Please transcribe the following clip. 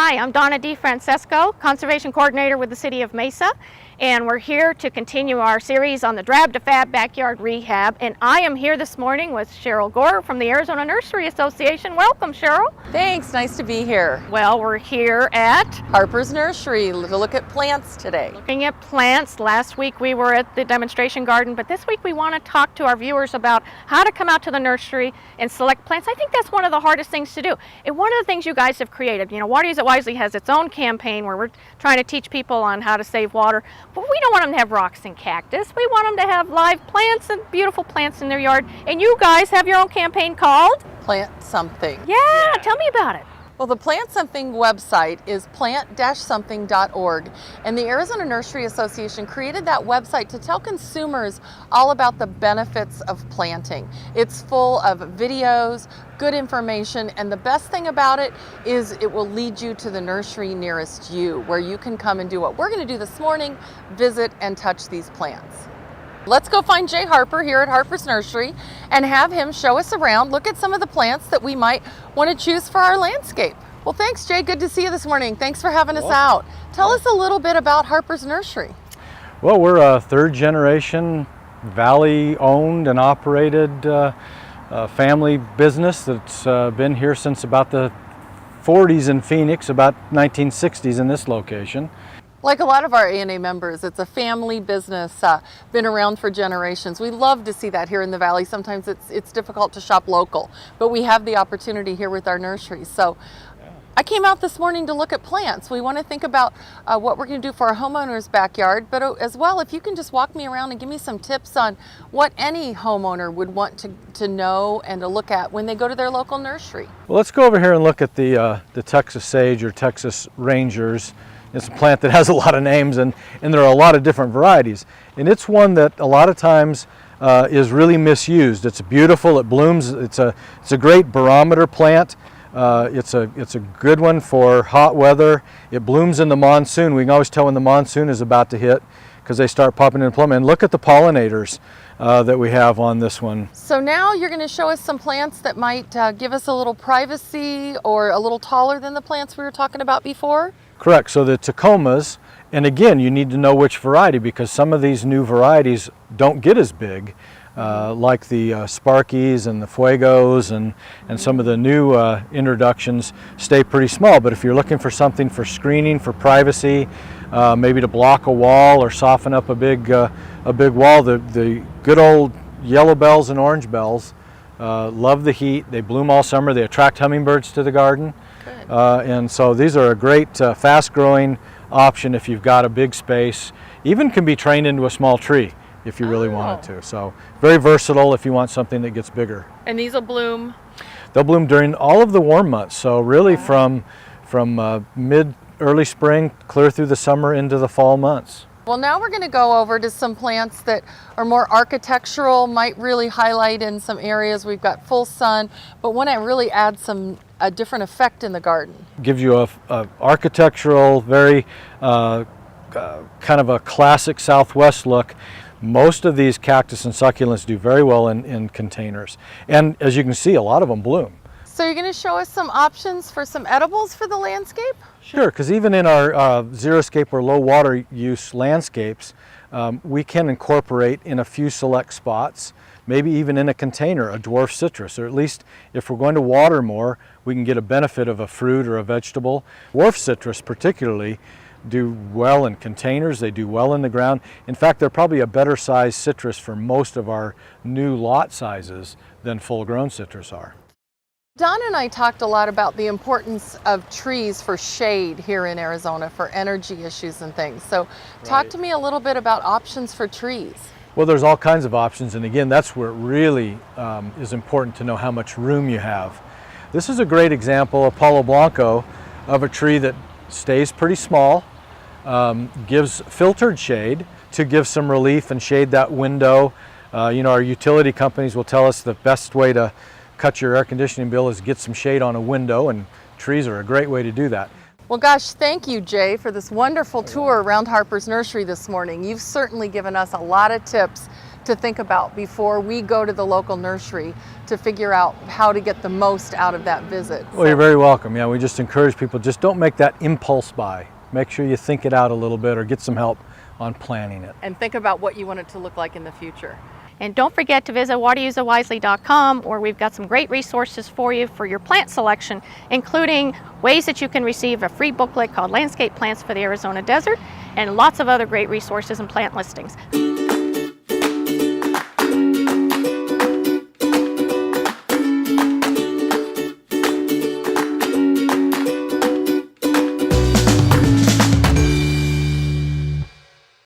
Hi, I'm Donna DeFrancesco, Conservation Coordinator with the City of Mesa, and we're here to continue our series on the Drab to Fab Backyard Rehab. And I am here this morning with Cheryl Goar from the Arizona Nursery Association. Welcome, Cheryl. Thanks, nice to be here. Well, we're here at Harper's Nursery to look at plants today. Looking at plants. Last week we were at the demonstration garden, but this week we want to talk to our viewers about how to come out to the nursery and select plants. I think that's one of the hardest things to do. And one of the things you guys have created, Water Use It Wisely has its own campaign where we're trying to teach people on how to save water, but we don't want them to have rocks and cactus. We want them to have live plants and beautiful plants in their yard. And you guys have your own campaign called Plant Something. Yeah, tell me about it. Well, the Plant Something website is plant-something.org, and the Arizona Nursery Association created that website to tell consumers all about the benefits of planting. It's full of videos, good information, and the best thing about it is it will lead you to the nursery nearest you, where you can come and do what we're going to do this morning, visit and touch these plants. Let's go find Jay Harper here at Harper's Nursery and have him show us around, look at some of the plants that we might want to choose for our landscape. Well, thanks, Jay. Good to see you this morning. Thanks for having us out. Tell us a little bit about Harper's Nursery. Well, we're a third generation Valley owned and operated family business that's been here since about the 40s in Phoenix, about 1960s in this location. Like a lot of our ANA members, it's a family business, been around for generations. We love to see that here in the Valley. Sometimes it's difficult to shop local, but we have the opportunity here with our nurseries. So I came out this morning to look at plants. We want to think about what we're going to do for our homeowner's backyard, but as well, if you can just walk me around and give me some tips on what any homeowner would want to know and to look at when they go to their local nursery. Well, let's go over here and look at the Texas Sage or Texas Rangers. It's a plant that has a lot of names, and there are a lot of different varieties. And it's one that a lot of times is really misused. It's beautiful, it blooms, it's a great barometer plant. It's a good one for hot weather. It blooms in the monsoon. We can always tell when the monsoon is about to hit because they start popping into bloom. And look at the pollinators that we have on this one. So now you're going to show us some plants that might give us a little privacy or a little taller than the plants we were talking about before? Correct. So the Tacomas, and again, you need to know which variety because some of these new varieties don't get as big, like the Sparkies and the Fuegos and some of the new introductions stay pretty small. But if you're looking for something for screening, for privacy, maybe to block a wall or soften up a big wall, the good old yellow bells and orange bells love the heat. They bloom all summer. They attract hummingbirds to the garden. And so these are a great fast-growing option if you've got a big space. Even can be trained into a small tree if you really wanted to. So very versatile if you want something that gets bigger. And these will bloom? They'll bloom during all of the warm months. So really from early spring clear through the summer into the fall months. Well, now we're going to go over to some plants that are more architectural, might really highlight in some areas. We've got full sun, but want to really add a different effect in the garden. Gives you a architectural, very kind of a classic Southwest look. Most of these cactus and succulents do very well in containers. And as you can see, a lot of them bloom. So you're going to show us some options for some edibles for the landscape? Sure, because even in our xeriscape or low water use landscapes, we can incorporate in a few select spots, maybe even in a container, a dwarf citrus, or at least if we're going to water more, we can get a benefit of a fruit or a vegetable. Dwarf citrus particularly do well in containers, they do well in the ground. In fact, they're probably a better size citrus for most of our new lot sizes than full-grown citrus are. Donna and I talked a lot about the importance of trees for shade here in Arizona for energy issues and things. So talk to me a little bit about options for trees. Well, there's all kinds of options, and again, that's where it really is important to know how much room you have. This is a great example, a Palo Blanco, of a tree that stays pretty small, gives filtered shade to give some relief and shade that window. Our utility companies will tell us the best way to cut your air conditioning bill is get some shade on a window, and trees are a great way to do that. Well, gosh, thank you, Jay, for this wonderful tour around Harper's Nursery this morning. You've certainly given us a lot of tips to think about before we go to the local nursery to figure out how to get the most out of that visit. Well, you're very welcome. Yeah, we just encourage people, just don't make that impulse buy. Make sure you think it out a little bit or get some help on planning it. And think about what you want it to look like in the future. And don't forget to visit wateruseitwisely.com, where we've got some great resources for you for your plant selection, including ways that you can receive a free booklet called Landscape Plants for the Arizona Desert, and lots of other great resources and plant listings.